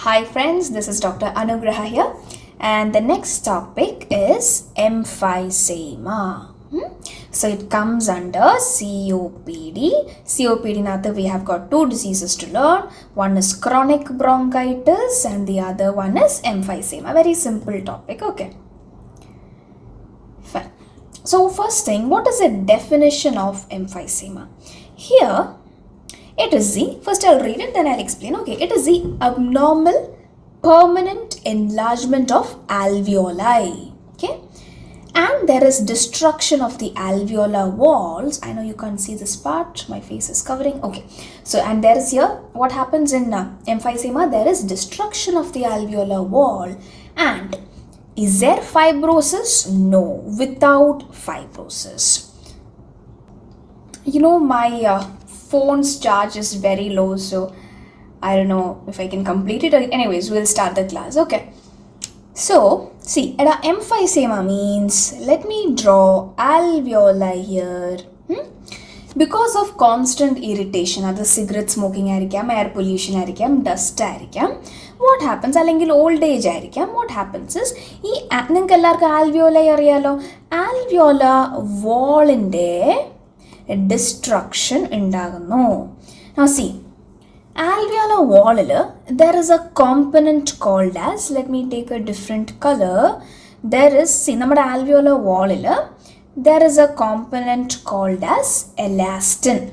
Hi friends, this is Dr. Anugraha here, and the next topic is emphysema. So it comes under COPD. COPD nathu we have got two diseases to learn. One is chronic bronchitis and the other one is emphysema. Very simple topic, okay. Fine. So first thing, what is the definition of emphysema? Here it is first I'll read it, then I'll explain. Okay, it is the abnormal permanent enlargement of alveoli. Okay, and there is destruction of the alveolar walls. I know you can't see this part, my face is covering. Okay, so and there is here what happens in emphysema, there is destruction of the alveolar wall. And is there fibrosis? No, without fibrosis. You know, my phone's charge is very low, so I don't know if I can complete it. Anyways, we'll start the class. Okay, so see, emphysema means, let me draw alveoli here. Because of constant irritation, that is cigarette smoking, air pollution, dust, what happens? Old age, what happens is, alveoli wall destruction undagunnu. Now see, alveolar wall, there is a component called as, let me take a different color. There is, see, nammada alveolar wall, there is a component called as elastin.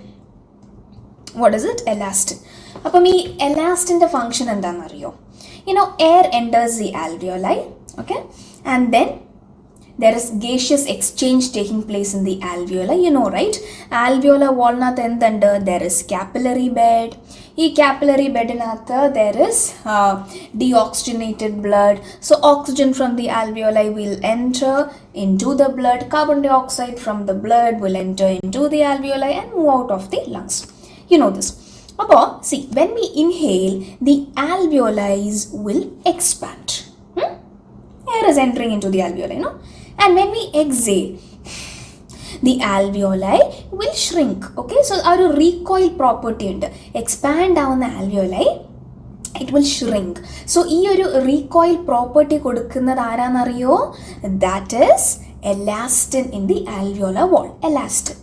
What is it? Elastin. Appo mee elastin the function endanu ariyo. You know, air enters the alveoli, okay, and then there is gaseous exchange taking place in the alveoli, you know, right? Alveolar wall nath there is capillary bed. This capillary bed there is deoxygenated blood. So oxygen from the alveoli will enter into the blood. Carbon dioxide from the blood will enter into the alveoli and move out of the lungs. You know this. See, when we inhale, the alveoli will expand. Air is entering into the alveoli, no? And when we exhale, the alveoli will shrink. Okay, so our recoil property and expand down the alveoli, it will shrink. So this recoil property that is elastin in the alveolar wall. Elastin.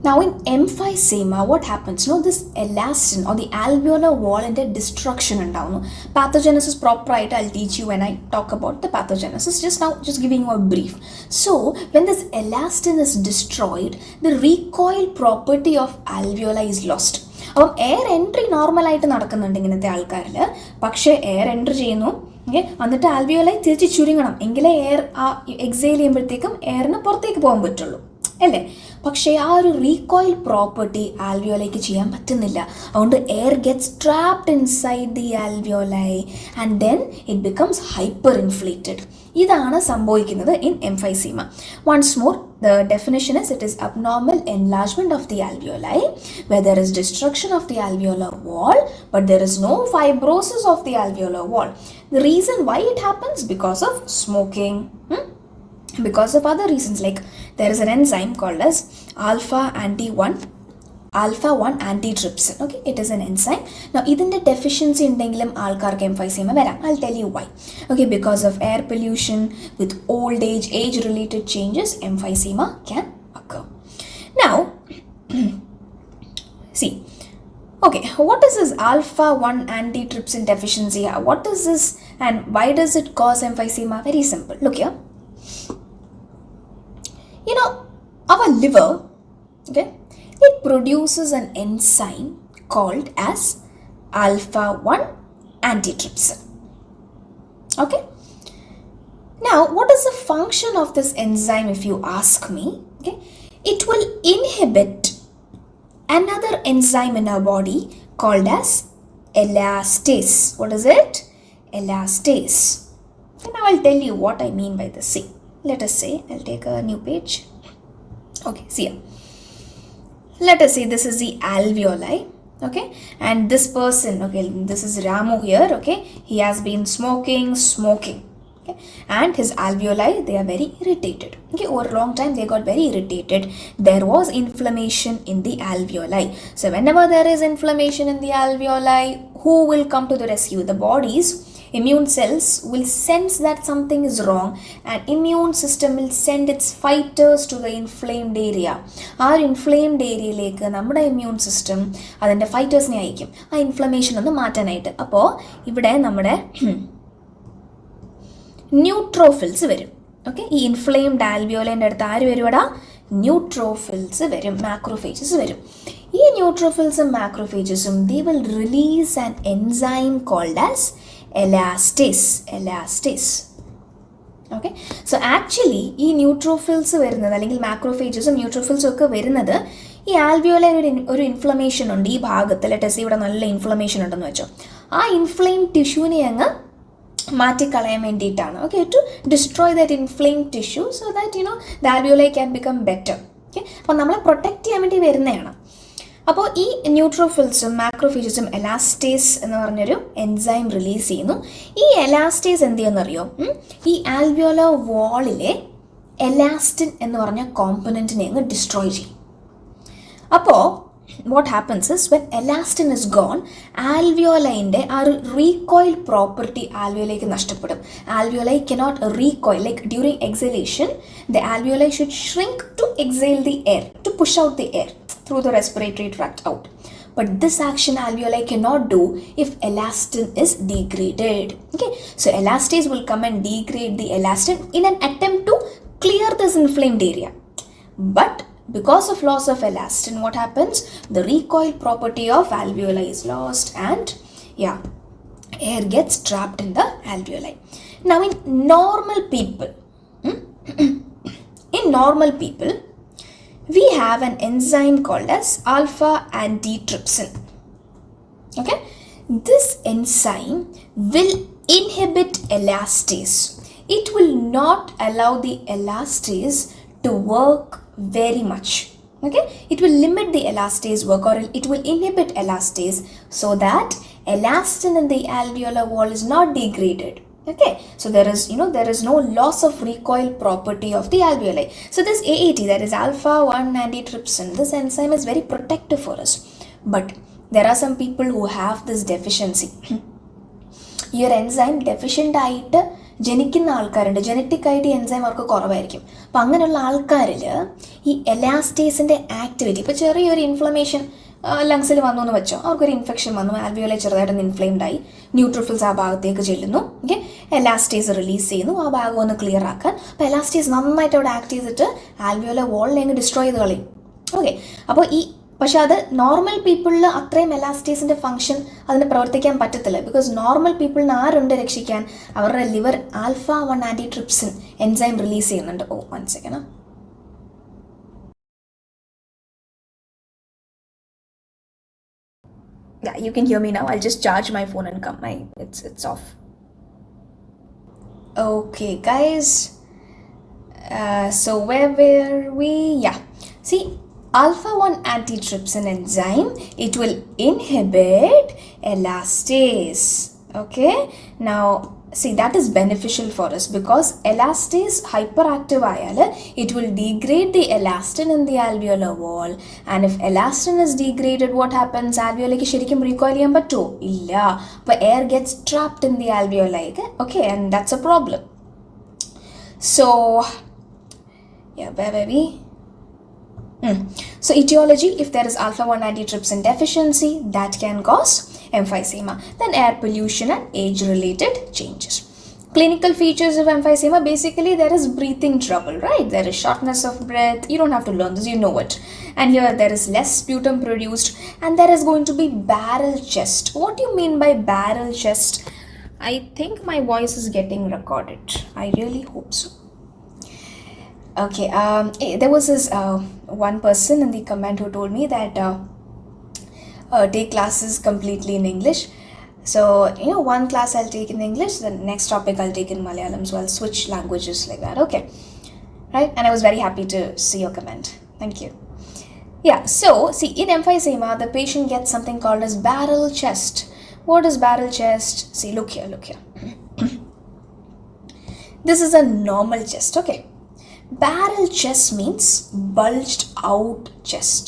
Now in emphysema, what happens? This elastin or the alveolar wall and the destruction down. Pathogenesis proper, I'll teach you when I talk about the pathogenesis. Just giving you a brief. So when this elastin is destroyed, the recoil property of alveoli is lost. Air entry normal ആയിട്ട് നടക്കുന്നുണ്ട് ഇങ്ങനത്തെ ആൾക്കാരിൽ, പക്ഷേ air enter ചെയ്യുന്നു, എന്നിട്ട് alveoli തിരിച്ച് ചുരുങ്ങണം, എങ്കിലേ air exhale ചെയ്യുമ്പോഴത്തേക്കും എയറിന് പുറത്തേക്ക് പോകാൻ പറ്റുള്ളൂ അല്ലേ. പക്ഷേ ആ ഒരു റീകോയിൽ പ്രോപ്പർട്ടി ആൽവിയോലൈക്ക് ചെയ്യാൻ പറ്റുന്നില്ല. അതുകൊണ്ട് air gets trapped inside the alveoli and then it becomes hyper inflated. ഇതാണ് സംഭവിക്കുന്നത് in emphysema. Once more, the definition is, it is abnormal enlargement of the alveoli where there is destruction of the alveolar wall but there is no fibrosis of the alveolar wall. The reason why it happens? Because of smoking, because of other reasons, like there is an enzyme called as alpha 1 antitrypsin. Okay, it is an enzyme. Now idinte deficiency undengilum aalkarku emphysema varam. I'll tell you why. Okay, because of air pollution, with old age related changes, emphysema can occur. Now see, okay, what is this alpha 1 antitrypsin deficiency? What is this and why does it cause emphysema? Very simple. Look here. You know, our liver, okay, it produces an enzyme called as alpha 1 antitrypsin. Okay. Now, what is the function of this enzyme if you ask me? Okay, it will inhibit another enzyme in our body called as elastase. What is it? Elastase. And now I'll tell you what I mean by this. See, let us say, I'll take a new page. Okay, see here. Let us say this is the alveoli, okay, and this person, okay, this is Ramu here, okay, he has been smoking, okay, and his alveoli, they are very irritated. Okay, over a long time they got very irritated. There was inflammation in the alveoli. So whenever there is inflammation in the alveoli, who will come to the rescue? The body's immune cells will sense that something is wrong and immune system will send its fighters to the inflamed area. ആ inflamed ഏരിയയിലേക്ക് നമ്മുടെ immune system അതിൻ്റെ ഫൈറ്റേഴ്സിനെ അയക്കും ആ inflammation ഒന്ന് മാറ്റാനായിട്ട്. അപ്പോൾ ഇവിടെ നമ്മുടെ ന്യൂട്രോഫിൽസ് വരും. ഓക്കെ, ഈ ഇൻഫ്ലെയിംഡ് ആൽവിയോലൈൻ്റെ അടുത്ത് ആര് വരുവടാ? ന്യൂട്രോഫിൽസ് വരും, മാക്രോഫേജസ് വരും. ഈ ന്യൂട്രോഫിൽസും മാക്രോഫേജസും they will release an enzyme called as elastase. Okay, so actually ഈ ന്യൂട്രോഫിൽസ് വരുന്നത് അല്ലെങ്കിൽ മാക്രോഫേജസും ന്യൂട്രോഫിൽസും ഒക്കെ വരുന്നത് ഈ ആൽവിയോലൈൻ ഒരു ഇൻഫ്ലമേഷൻ ഉണ്ട് ഈ ഭാഗത്ത്. ലെറ്റസ് ഇവിടെ നല്ല ഇൻഫ്ലമേഷൻ ഉണ്ടെന്ന് വെച്ചോ, ആ ഇൻഫ്ലെയിം ടിഷ്യൂവിനെ അങ്ങ് മാറ്റിക്കളയാൻ വേണ്ടിയിട്ടാണ്. Okay, to destroy that inflame tissue so that the alveoli can become better. Okay, അപ്പോൾ നമ്മളെ പ്രൊട്ടക്റ്റ് ചെയ്യാൻ വേണ്ടി വരുന്നതാണ്. അപ്പോൾ ഈ ന്യൂട്രോഫിൽസും മാക്രോഫേജസും എലാസ്റ്റേസ് എന്ന് പറഞ്ഞൊരു എൻസൈം റിലീസ് ചെയ്യുന്നു. ഈ എലാസ്റ്റേസ് എന്ത് ചെയ്യുമെന്നറിയോ? ഈ ആൽവിയോലർ വാളിലെ എലാസ്റ്റിൻ എന്ന് പറഞ്ഞ കോമ്പണൻറ്റിനെ അങ്ങ് ഡിസ്ട്രോയ് ചെയ്യും. അപ്പോൾ what happens is when elastin is gone, alveoli ആ ഒരു recoil property alveoli-ക്ക് നഷ്ടപ്പെടും. Alveoli cannot recoil. Like during exhalation, the alveoli should shrink to exhale the air, to push out the air through the respiratory tract out. But this action alveoli cannot do if elastin is degraded. Okay, so elastase will come and degrade the elastin in an attempt to clear this inflamed area. But because of loss of elastin, what happens? The recoil property of alveoli is lost and air gets trapped in the alveoli. Now in normal people, we have an enzyme called as alpha antitrypsin. Okay, this enzyme will inhibit elastase. It will not allow the elastase to work very much. Okay, it will limit the elastase work, or it will inhibit elastase so that elastin in the alveolar wall is not degraded. Okay, so there is no loss of recoil property of the alveoli. So this AAT, that is alpha 1 antitrypsin, this enzyme is very protective for us. But there are some people who have this deficiency. Your enzyme deficient ആയിട്ട് ജനിക്കുന്ന ആൾക്കാരുണ്ട്, genetic ആയിട്ട് ഈ enzyme അവർക്ക് കുറവായിരിക്കും. അപ്പം അങ്ങനെയുള്ള ആൾക്കാരിൽ ഈ എലാസ്റ്റേസിൻ്റെ ആക്ടിവിറ്റി, ഇപ്പോൾ ചെറിയൊരു ഇൻഫ്ലമേഷൻ ലങ്സിൽ വന്നു എന്ന് വെച്ചോ, അവർക്കൊരു ഇൻഫെക്ഷൻ വന്നു, ആൽവിയോലെ ചെറുതായിട്ടൊന്ന് ഇൻഫ്ലെയിംഡ് ആയി, ന്യൂട്രോഫിൽസ് ആ ഭാഗത്തേക്ക് ചെല്ലുന്നു. ഓക്കെ, എലാസ്റ്റേസ് റിലീസ് ചെയ്യുന്നു ആ ഭാഗം ഒന്ന് ക്ലിയർ ആക്കാൻ. അപ്പോൾ എലാസ്റ്റേസ് നന്നായിട്ട് അവിടെ ആക്ട് ചെയ്തിട്ട് ആൽവിയോലെ വോളിനെ അങ്ങ് ഡിസ്ട്രോയ് ചെയ്ത് കളയും. ഓക്കെ, അപ്പോൾ പക്ഷെ അത് നോർമൽ പീപ്പിളിൽ അത്രയും എലാസ്റ്റേസിൻ്റെ ഫംഗ്ഷൻ അതിന് പ്രവർത്തിക്കാൻ പറ്റത്തില്ല. ബിക്കോസ് നോർമൽ പീപ്പിളിന് ആരുണ്ട് രക്ഷിക്കാൻ? അവരുടെ ലിവർ ആൽഫ 1 ആൻറ്റിട്രിപ്സിൻ എൻസൈം റിലീസ് ചെയ്യുന്നുണ്ട്. ഓ, 1 second. Yeah, you can hear me now. I'll just charge my phone and come. It's off. Okay, guys. So where were we? Yeah. See, alpha 1 antitrypsin enzyme, it will inhibit elastase. Okay, now see, that is beneficial for us because elastase hyperactive ayala, it will degrade the elastin in the alveolar wall, and if elastin is degraded, what happens? Alveoli ki sherikum recoil cheyan patto illa, but air gets trapped in the alveoli. Okay, and that's a problem. So yeah, where were we? So etiology, if there is alpha 1 antitrypsin deficiency, that can cause emphysema. Then air pollution and age related changes. Clinical features of emphysema, basically there is breathing trouble, right? There is shortness of breath. You don't have to learn this, you know it. And here there is less sputum produced, and there is going to be barrel chest. What do you mean by barrel chest? I think my voice is getting recorded. I really hope so. Okay, there was this one person in the comment who told me that take classes completely in English. So, one class I'll take in English, the next topic I'll take in Malayalam, so I'll switch languages like that. Okay, right? And I was very happy to see your comment. Thank you. Yeah, so, see, in emphysema, the patient gets something called as barrel chest. What is barrel chest? See, look here. This is a normal chest, okay? Barrel chest means bulged out chest.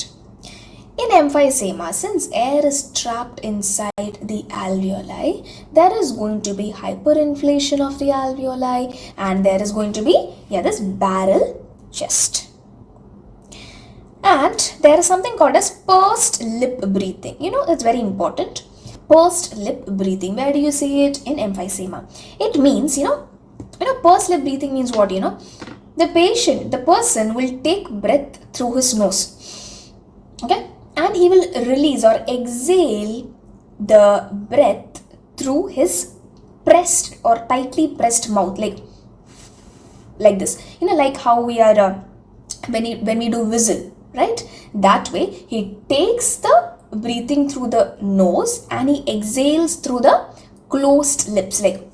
In emphysema, since air is trapped inside the alveoli, there is going to be hyperinflation of the alveoli, and there is going to be this barrel chest. And there is something called as pursed lip breathing. It's very important. Pursed lip breathing. Where do you see it? In emphysema. It means, pursed lip breathing means what? The person will take breath through his nose. Okay? And he will release or exhale the breath through his pressed or tightly pressed mouth, like this. Like how we are when we do whistle, right? That way he takes the breathing through the nose and he exhales through the closed lips, like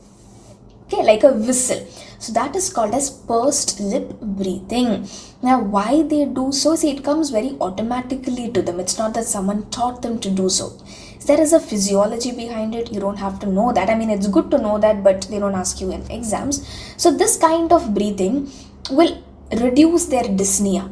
a whistle. So that is called as pursed lip breathing. Now why they do so? See, it comes very automatically to them. It's not that someone taught them to do so. There is a physiology behind it. You don't have to know that. I mean, it's good to know that, but they don't ask you in exams. So this kind of breathing will reduce their dyspnea.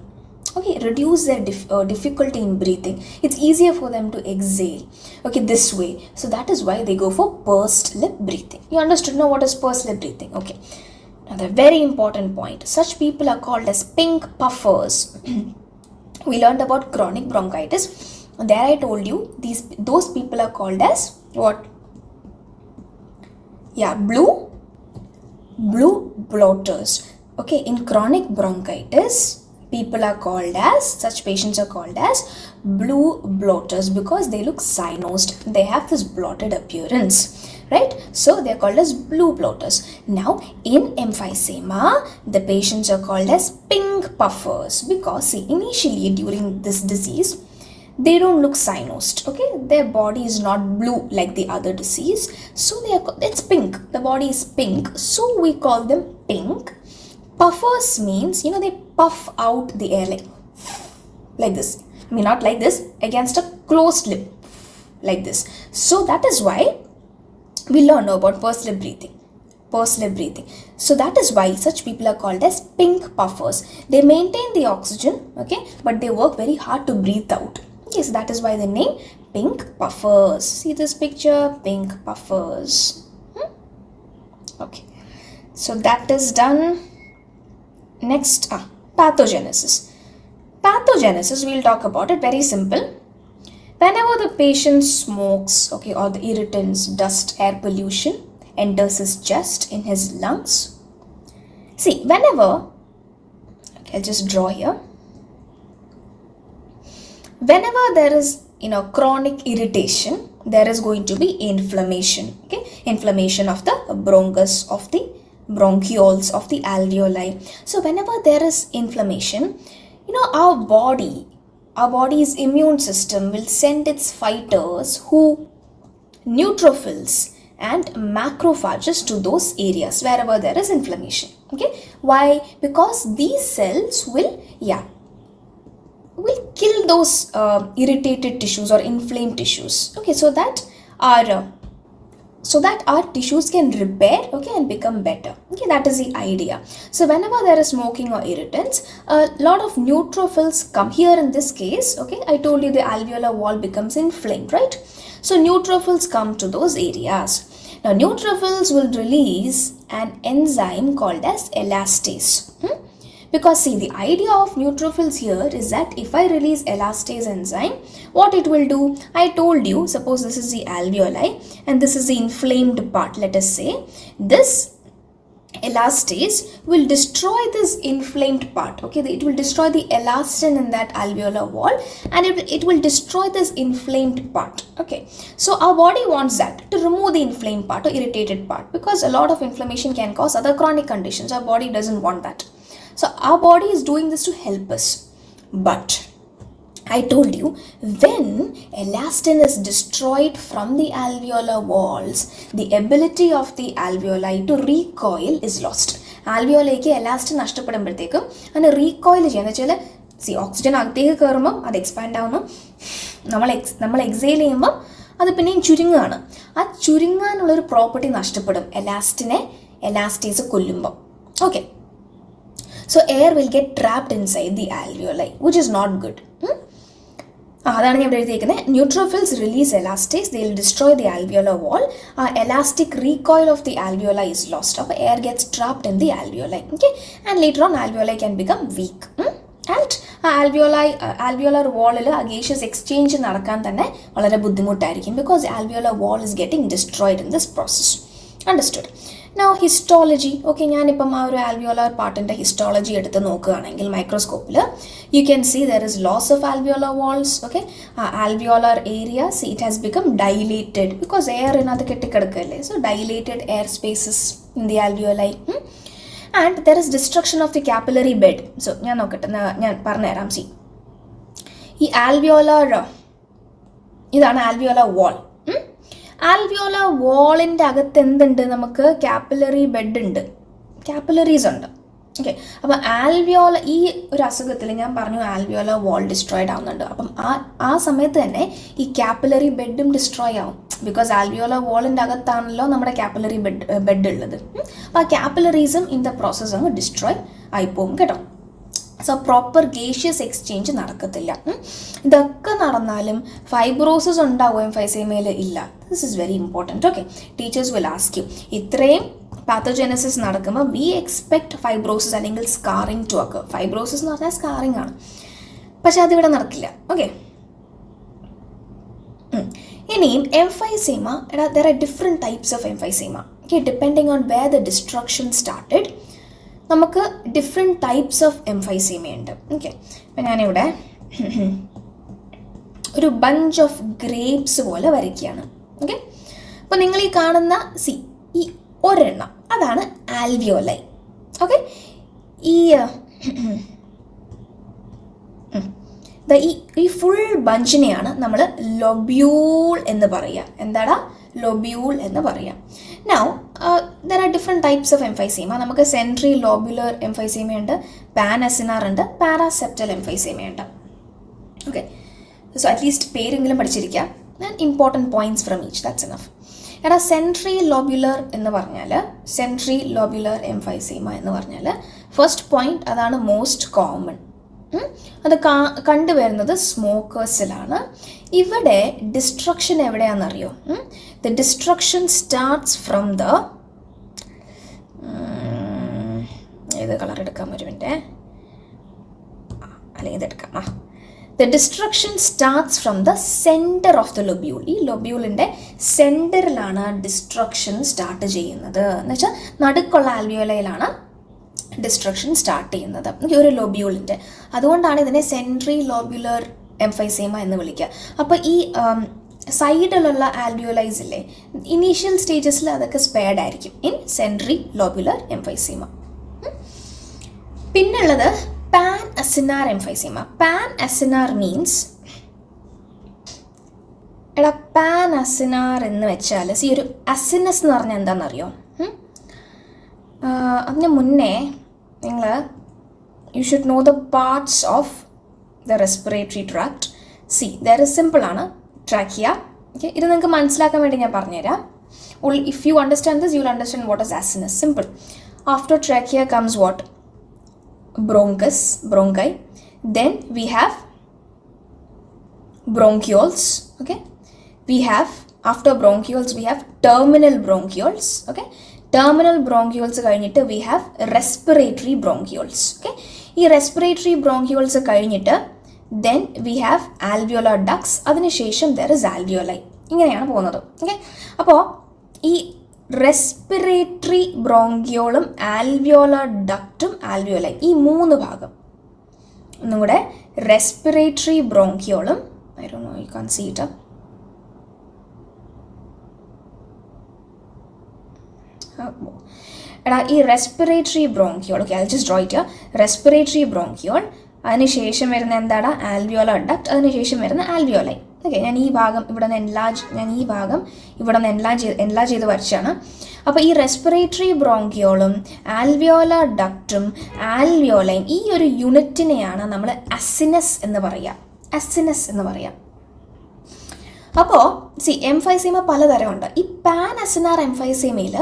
Okay, reduce their difficulty in breathing. It's easier for them to exhale. Okay, this way. So that is why they go for pursed lip breathing. You understood now what is pursed lip breathing? Okay. Now the very important point. Such people are called as pink puffers. We learned about chronic bronchitis. There I told you those people are called as what? Yeah, blue bloaters. Okay, in chronic bronchitis, such patients are called as blue bloaters because they look cyanosed. They have this blotted appearance, right? So they are called as blue bloaters. Now in emphysema, the patients are called as pink puffers because see, initially during this disease, they don't look cyanosed. Okay, their body is not blue like the other disease, so it's pink. The body is pink, so we call them pink. Puffers means, they puff out the air like this. I mean, not like this, against a closed lip, like this. So that is why we learn about pursed lip breathing. So that is why such people are called as pink puffers. They maintain the oxygen, okay, but they work very hard to breathe out. Okay, so that is why the name pink puffers. See this picture, pink puffers. Okay, so that is done. Next, pathogenesis. Pathogenesis, we'll talk about it. Very simple. Whenever the patient smokes, okay, or the irritants, dust, air pollution enters his chest, in his lungs. See, whenever, okay, I'll just draw here. Whenever there is, chronic irritation, there is going to be inflammation. Okay, inflammation of the bronchus, of the bronchioles, of the alveoli. So whenever there is inflammation, our body's immune system will send its fighters, neutrophils and macrophages, to those areas wherever there is inflammation. Okay, why? Because these cells will kill those irritated tissues or inflamed tissues. Okay, so that our tissues can repair, okay, and become better. Okay, that is the idea. So whenever there is smoking or irritants, a lot of neutrophils come. Here in this case, okay, I told you the alveolar wall becomes inflamed, right? So neutrophils come to those areas. Now neutrophils will release an enzyme called as elastase. Because see, the idea of neutrophils here is that if I release elastase enzyme, what it will do? I told you, suppose this is the alveoli and this is the inflamed part, let us say. This elastase will destroy this inflamed part. Okay, it will destroy the elastin in that alveolar wall and it will destroy this inflamed part. Okay, so our body wants that, to remove the inflamed part or irritated part, because a lot of inflammation can cause other chronic conditions. Our body doesn't want that. So our body is doing this to help us. But I told you, when elastin is destroyed from the alveolar walls, the ability of the alveoli to recoil is lost. Alveoli ke elastin nashtapadumbothekkum and recoil cheyyana see, oxygen agthekku kerumbom adu expand avunu, നമ്മൾ exhale ചെയ്യുമ്പോൾ അത് പിന്നെയും ചുരുങ്ങുകയാണ്. ആ ചുരുങ്ങാനുള്ളൊരു property നഷ്ടപ്പെടും elastase കൊല്ലുമ്പോൾ. Okay. So air will get trapped inside the alveoli, which is not good. അതാണ് ഞാൻ ഇവിടെ എഴുതിയിരിക്കുന്നത്. Neutrophils release elastase, they will destroy the alveolar wall. ആ elastic recoil of the alveoli is lost. അപ്പോൾ air gets trapped in the alveoli. Okay, and later on alveoli can become weak. And ആ alveolar വാളിൽ ആ gaseous exchange നടക്കാൻ തന്നെ വളരെ ബുദ്ധിമുട്ടായിരിക്കും, because alveolar wall is getting destroyed in this process. Understood? Now histology. Okay, ഞാനിപ്പം ആ ഒരു alveolar പാർട്ടിൻ്റെ ഹിസ്റ്റോളജി എടുത്ത് നോക്കുകയാണെങ്കിൽ മൈക്രോസ്കോപ്പിൽ you can see there is loss of alveolar walls. Okay, alveolar area it has become dilated because air ഇതിനകത്ത് കെട്ടിക്കിടക്കല്ലേ. So dilated air spaces in the alveoli. And there is destruction of the capillary bed. So ഞാൻ നോക്കട്ടെ, ഞാൻ പറഞ്ഞുതരാം. C, ഈ ആൽവിയോലർ, ഇതാണ് ആൽവിയോലർ വാൾ. ആൽവിയോലർ വാളിൻ്റെ അകത്ത് എന്തുണ്ട്? നമുക്ക് കാപ്പിലറി ബെഡ് ഉണ്ട്, കാപ്പിലറീസ് ഉണ്ട്. ഓക്കെ, അപ്പം ആൽവിയോല ഈ ഒരു അസുഖത്തിൽ ഞാൻ പറഞ്ഞു ആൽവിയോലർ വാൾ ഡിസ്ട്രോയിഡ് ആവുന്നുണ്ട്. അപ്പം ആ സമയത്ത് തന്നെ ഈ കാപ്പിലറി ബെഡും ഡിസ്ട്രോയ് ആവും, ബിക്കോസ് ആൽവിയോലർ വാളിൻ്റെ അകത്താണല്ലോ നമ്മുടെ കാപ്പിലറി ബെഡ് ഉള്ളത്. അപ്പോൾ ആ കാപ്പിലറീസും ഇൻ ദ പ്രോസസ് അങ്ങ് ഡിസ്ട്രോയ് ആയിപ്പോവും കേട്ടോ. സോ പ്രോപ്പർ ഗേഷ്യസ് എക്സ്ചേഞ്ച് നടക്കത്തില്ല. ഇതൊക്കെ നടന്നാലും ഫൈബ്രോസിസ് ഉണ്ടാവും എംഫൈസീമയിൽ? ഇല്ല. This is very important. Okay, teachers will ask you, ഇത്രയും പാത്തോജെനസിസ് നടക്കുമ്പോൾ വി എക്സ്പെക്ട് ഫൈബ്രോസിസ് അല്ലെങ്കിൽ സ്കാറിങ് ടു ഒക്കെ. ഫൈബ്രോസിസ് എന്ന് പറഞ്ഞാൽ സ്കാറിങ് ആണ്, പക്ഷെ അതിവിടെ നടക്കില്ല. ഓക്കെ, ഇനിയും emphysema, there are different types of emphysema. Okay, depending on where the destruction started നമുക്ക് ഡിഫറെൻറ്റ് ടൈപ്സ് ഓഫ് എംഫൈസീമയുണ്ട്. ഓക്കെ, അപ്പം ഞാനിവിടെ ഒരു ബഞ്ച് ഓഫ് ഗ്രേപ്സ് പോലെ വരയ്ക്കുകയാണ്. ഓക്കെ, അപ്പോൾ നിങ്ങൾ ഈ കാണുന്ന ഈ ഒരെണ്ണം അതാണ് ആൽവിയോലൈ. ഓക്കെ, ഈ ഫുൾ ബഞ്ചിനെയാണ് നമ്മൾ ലൊബ്യൂൾ എന്ന് പറയുക. എന്താടാ? ലൊബ്യൂൾ എന്ന് പറയാം. Now there are different types of emphysema. നമുക്ക് സെൻട്രി ലോബ്യുലർ എംഫൈസീമയുണ്ട്, പാൻ അസിനാർ ഉണ്ട്, പാരാസെപ്റ്റൽ എംഫൈസീമയുണ്ട്. ഓക്കെ, സോ അറ്റ്ലീസ്റ്റ് പേരെങ്കിലും പഠിച്ചിരിക്കാം. And important points from each, that's enough. എടാ, സെൻട്രി ലോബ്യുലർ എന്ന് പറഞ്ഞാൽ, സെൻട്രി ലോബ്യുലർ എംഫൈസീമ എന്ന് പറഞ്ഞാൽ ഫസ്റ്റ് പോയിന്റ്, അതാണ് മോസ്റ്റ് കോമൺ. അത് കണ്ടുവരുന്നത് സ്മോക്കേഴ്സിലാണ്. ഇവിടെ ഡിസ്ട്രക്ഷൻ എവിടെയാണെന്നറിയോ? The destruction starts from the, ഏത് കളർ എടുക്കാൻ വരുവിൻ്റെ, അല്ലെങ്കിൽ ഇതെടുക്കാം. The destruction starts from the centre of the lobule. ഈ ലൊബ്യൂളിൻ്റെ സെൻറ്ററിലാണ് ഡിസ്ട്രക്ഷൻ സ്റ്റാർട്ട് ചെയ്യുന്നത്. എന്ന് വെച്ചാൽ നടുക്കുള്ള ആൽവിയോലയിലാണ് ഡിസ്ട്രക്ഷൻ സ്റ്റാർട്ട് ചെയ്യുന്നത്, ഒരു ലൊബ്യൂളിൻ്റെ. അതുകൊണ്ടാണ് ഇതിനെ സെൻട്രി ലോബ്യുലർ എംഫൈസീമ എന്ന് വിളിക്കുക. അപ്പോൾ ഈ സൈഡിലുള്ള ആൽവിയോലൈസ് ഇല്ലേ, ഇനീഷ്യൽ സ്റ്റേജസിൽ അതൊക്കെ സ്പെയർഡ് ആയിരിക്കും ഇൻ സെൻട്രി ലോബ്യുലർ എംഫൈസീമ. പിന്നുള്ളത് pan Asinar emphysema. Pan Asinar means, എടാ, പാൻ അസിനാർ എന്ന് വെച്ചാൽ ഈ ഒരു അസിനസ് എന്ന് പറഞ്ഞാൽ എന്താണെന്നറിയോ? അതിന് മുന്നേ നിങ്ങൾ you should know the parts of the respiratory tract. There is സിമ്പിളാണ്, ട്രാക്കിയ. ഓക്കെ, ഇത് നിങ്ങൾക്ക് മനസ്സിലാക്കാൻ വേണ്ടി ഞാൻ പറഞ്ഞുതരാം. If you understand this, you will understand what is acinus. Simple. After trachea comes what? Bronchus, bronchi. Then we have bronchioles. Okay, we have, after bronchioles we have terminal bronchioles. Okay, terminal bronchioles കഴിഞ്ഞിട്ട് we have respiratory bronchioles. Okay, ഈ respiratory bronchioles കഴിഞ്ഞിട്ട് then we have alveolar ducts. അതിനുശേഷം there is alveoli. ഇങ്ങനെയാണ് പോകുന്നത്. Okay, അപ്പോൾ ഈ respiratory ബ്രോങ്കിയോളും ആൽവിയോലർ ഡക്റ്റും alveoli, ഈ മൂന്ന് ഭാഗം. ഒന്നും കൂടെ, റെസ്പിറേറ്ററി ബ്രോങ്കിയോളും, I don't know, you can see it. എടാ, ഈ respiratory bronchiole, okay, I just draw it. Respiratory bronchiole, അതിനുശേഷം വരുന്ന എന്താണ്? ആൽവിയോലർ ഡക്റ്റ്, അതിനുശേഷം വരുന്ന ആൽവിയോലൈ. ഓക്കെ, ഞാൻ ഈ ഭാഗം ഇവിടെ നിന്ന് എൻലാർജ് ചെയ്ത് വരച്ചാണ്. അപ്പോൾ ഈ റെസ്പിറേറ്ററി ബ്രോങ്കിയോളും ആൽവിയോലർ ഡക്റ്റും ആൽവിയോലൈൻ, ഈ ഒരു യൂണിറ്റിനെയാണ് നമ്മൾ അസിനസ് എന്ന് പറയുക. അപ്പോൾ എംഫൈസീമ പലതരമുണ്ട്. ഈ പാൻ അസിനാർ എംഫൈസീമയിൽ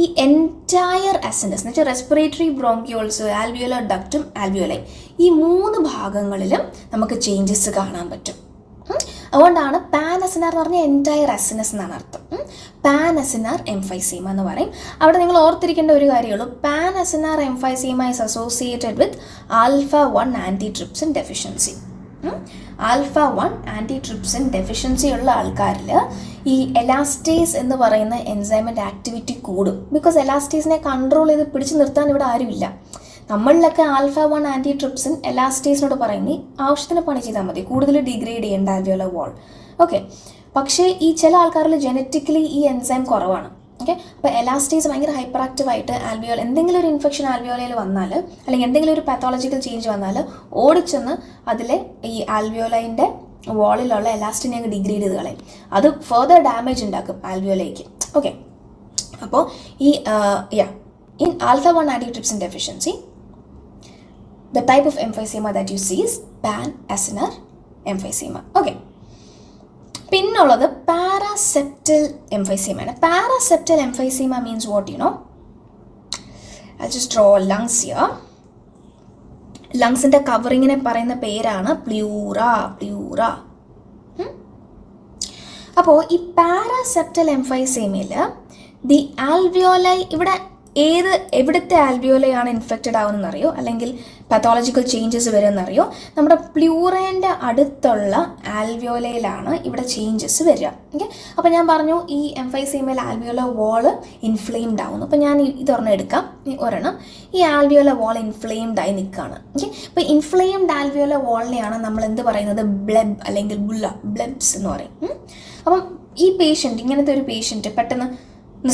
ഈ എൻറ്റയർ അസിനസ് എന്ന് വെച്ചാൽ റെസ്പിറേറ്ററി ബ്രോങ്കിയോൾസ്, ആൽവിയോലർ ഡക്റ്റും ആൽവിയോലൈൻ, ഈ മൂന്ന് ഭാഗങ്ങളിലും നമുക്ക് ചേഞ്ചസ് കാണാൻ പറ്റും. അതുകൊണ്ടാണ് പാൻ അസിനാർ എന്ന് പറഞ്ഞാൽ എൻറ്റയർ അസിനസ് എന്നാണ് അർത്ഥം. പാൻ അസിനാർ എംഫൈസീമ എന്ന് പറയും. അവിടെ നിങ്ങൾ ഓർത്തിരിക്കേണ്ട ഒരു കാര്യമുള്ളൂ, panacinar emphysema is associated with alpha-1 antitrypsin deficiency. alpha-1 antitrypsin deficiency ഉള്ള ആൾക്കാരിൽ ഈ എലാസ്റ്റേസ് എന്ന് പറയുന്ന എൻസൈമിൻ്റെ ആക്ടിവിറ്റി കൂടും. ബിക്കോസ് എലാസ്റ്റേസിനെ കൺട്രോൾ ചെയ്ത് പിടിച്ചു നിർത്താൻ ഇവിടെ ആരുമില്ല. നമ്മളിലൊക്കെ alpha-1 ആൻറ്റിട്രിപ്സിൻ എലാസ്റ്റേസിനോട് പറയുന്നത് ആവശ്യത്തിന് പണി ചെയ്താൽ മതി, കൂടുതൽ ഡിഗ്രേഡ് ചെയ്യേണ്ട ആൽവിയോലർ വാൾ. ഓക്കെ, പക്ഷേ ഈ ചില ആൾക്കാരിൽ ജനറ്റിക്കലി ഈ എൻസൈം കുറവാണ്. ഓക്കെ, അപ്പോൾ എലാസ്റ്റേസ് ഭയങ്കര ഹൈപ്പർ ആക്റ്റീവ് ആയിട്ട് ആൽവിയോല എന്തെങ്കിലും ഒരു ഇൻഫെക്ഷൻ ആൽവിയോലയിൽ വന്നാൽ, അല്ലെങ്കിൽ എന്തെങ്കിലും ഒരു പാത്തോളജിക്കൽ ചേഞ്ച് വന്നാൽ ഓടിച്ചെന്ന് അതിലെ ഈ ആൽവിയോലൈൻ്റെ വാളിലുള്ള എലാസ്റ്റിനെ ഡിഗ്രേഡ് ചെയ്ത് കളയും. അത് ഫർദർ ഡാമേജ് ഉണ്ടാക്കും ആൽവിയോലയ്ക്ക്. ഓക്കെ, അപ്പോൾ ഈ in alpha-1 antitrypsin deficiency, the type of emphysema that you see is pan-acinar emphysema. Okay. പിന്നുള്ളത് paraseptal emphysema. Paraseptal emphysema means what, you know? I'll just draw lungs here. ലങ്സിൻ്റെ കവറിങ്ങിനെ പറയുന്ന പേരാണ് pleura. അപ്പോൾ ഈ പാരാസെപ്റ്റൽ എംഫൈസീമയിൽ the alveoli, ഇവിടെ എവിടുത്തെ ആൽവിയോലയാണ് infected ആവുമെന്നറിയോ, അല്ലെങ്കിൽ pathological changes വരുമെന്നറിയോ, നമ്മുടെ പ്ലൂറേൻ്റെ അടുത്തുള്ള ആൽവിയോലയിലാണ് ഇവിടെ ചേഞ്ചസ് വരിക. ഓക്കെ, അപ്പോൾ ഞാൻ പറഞ്ഞു ഈ എംഫൈസീമയിൽ ആൽവിയോലർ വാള് ഇൻഫ്ലെയിംഡ് ആവുന്നു. അപ്പോൾ ഞാൻ ഇതൊരെണ്ണം എടുക്കാം, ഒരെണ്ണം. ഈ ആൽവിയോലർ വാൾ ഇൻഫ്ലെയിംഡ് ആയി നിൽക്കുകയാണ്. ഓക്കെ, അപ്പോൾ ഇൻഫ്ലെയിംഡ് ആൽവിയോലർ വാളിനെയാണ് നമ്മൾ എന്ത് പറയുന്നത്, ബ്ലെബ് അല്ലെങ്കിൽ ബ്ലെബ്സ് എന്ന് പറയും. അപ്പം ഈ പേഷ്യൻറ്റ്, ഇങ്ങനത്തെ ഒരു പേഷ്യൻറ്റ് പെട്ടെന്ന്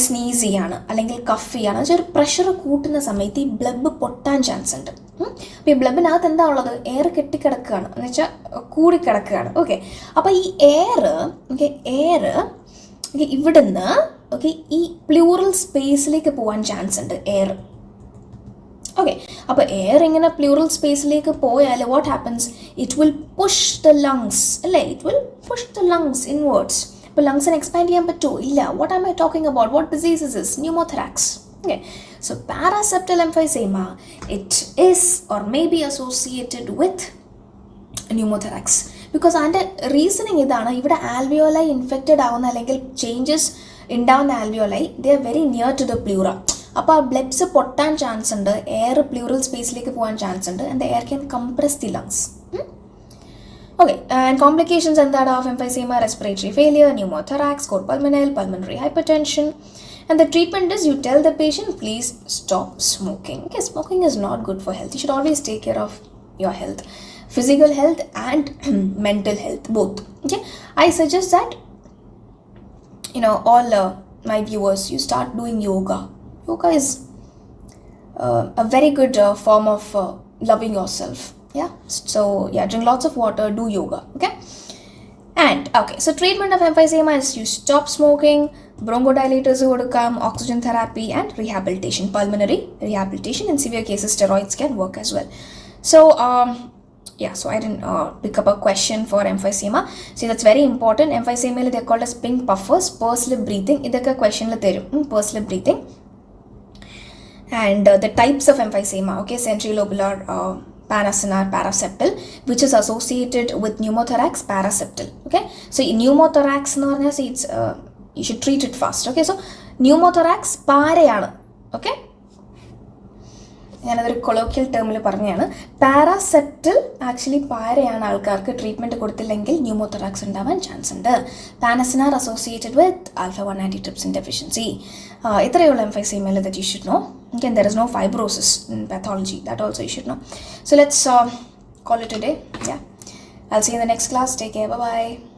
സ്നീസ് ചെയ്യാണ് അല്ലെങ്കിൽ കഫ് ചെയ്യാണ്, ഒരു പ്രഷർ കൂട്ടുന്ന സമയത്ത് ഈ ബ്ലബ് പൊട്ടാൻ ചാൻസ് ഉണ്ട്. അപ്പോൾ ഈ ബ്ലബിനകത്ത് എന്താ ഉള്ളത്, എയർ കെട്ടിക്കിടക്കുകയാണ്, എന്ന് വെച്ചാൽ കൂടിക്കിടക്കുകയാണ്. ഓക്കെ, അപ്പോൾ ഈ എയർ ഇവിടുന്ന് ഈ പ്ലൂറൽ സ്പേസിലേക്ക് പോകാൻ ചാൻസ് ഉണ്ട് എയർ. ഓക്കെ, അപ്പോൾ എയർ ഇങ്ങനെ പ്ലൂറൽ സ്പേസിലേക്ക് പോയാൽ what happens, it will push the lungs, അല്ലേ, it will push the lungs inwards. അപ്പോൾ ലങ്സിന് എക്സ്പാൻഡ് ചെയ്യാൻ പറ്റുമോ? ഇല്ല. What am I talking about? What disease is this? Pneumothorax. Okay, so paraseptal emphysema, it is or may be associated with pneumothorax because അതിൻ്റെ reasoning ഇതാണ്, ഇവിടെ alveoli infected ആവുന്ന അല്ലെങ്കിൽ ചേഞ്ചസ് ഉണ്ടാവുന്ന alveoli they are very near to the pleura. അപ്പോൾ ആ ബ്ലബ്സ് പൊട്ടാൻ chance ഉണ്ട്, എയർ പ്ലൂറൽ സ്പേസിലേക്ക് പോകാൻ ചാൻസ് ഉണ്ട്, and air can compress the lungs. Okay, and complications എന്താണ് of emphysema, respiratory failure, pneumothorax, cor pulmonale, pulmonary hypertension. And the treatment is you tell the patient, please stop smoking. Okay, smoking is not good for health. You should always take care of your health, physical health and mental health, both. Okay, I suggest that, you know, all my viewers, you start doing yoga. Yoga is a very good form of loving yourself. Yeah, so yeah, drink lots of water, do yoga. Okay, and okay, so treatment of emphysema is you stop smoking, bronchodilators kodukam, oxygen therapy, and rehabilitation, pulmonary rehabilitation. In severe cases steroids can work as well. So yeah, so I didn't pick up a question for emphysema. See, that's very important. Emphysema they are called as pink puffers, pursed lip breathing. Idakka question la therum, pursed lip breathing. And the types of emphysema, okay, centrilobular, pan-acinar, paraseptal, which is associated with pneumothorax, paraseptal. Okay, so pneumothorax എന്ന് പറഞ്ഞാൽ it's you should treat it fast. Okay, so pneumothorax പാരയാണ്. Okay, ഞാനതൊരു colloquial ടേമിൽ പറഞ്ഞതാണ്. പാരാസെപ്റ്റൽ actually പാരയാണ്, ആൾക്കാർക്ക് treatment കൊടുത്തില്ലെങ്കിൽ pneumothorax ഉണ്ടാവാൻ chance ഉണ്ട്. Panacinar associated with alpha-1 antitrypsin deficiency. ഇത്രയുള്ള emphysema that you should know. Again, there is no fibrosis in pathology, that also you should know. So let's call it a day. Yeah, I'll see you in the next class. Take care. Bye bye.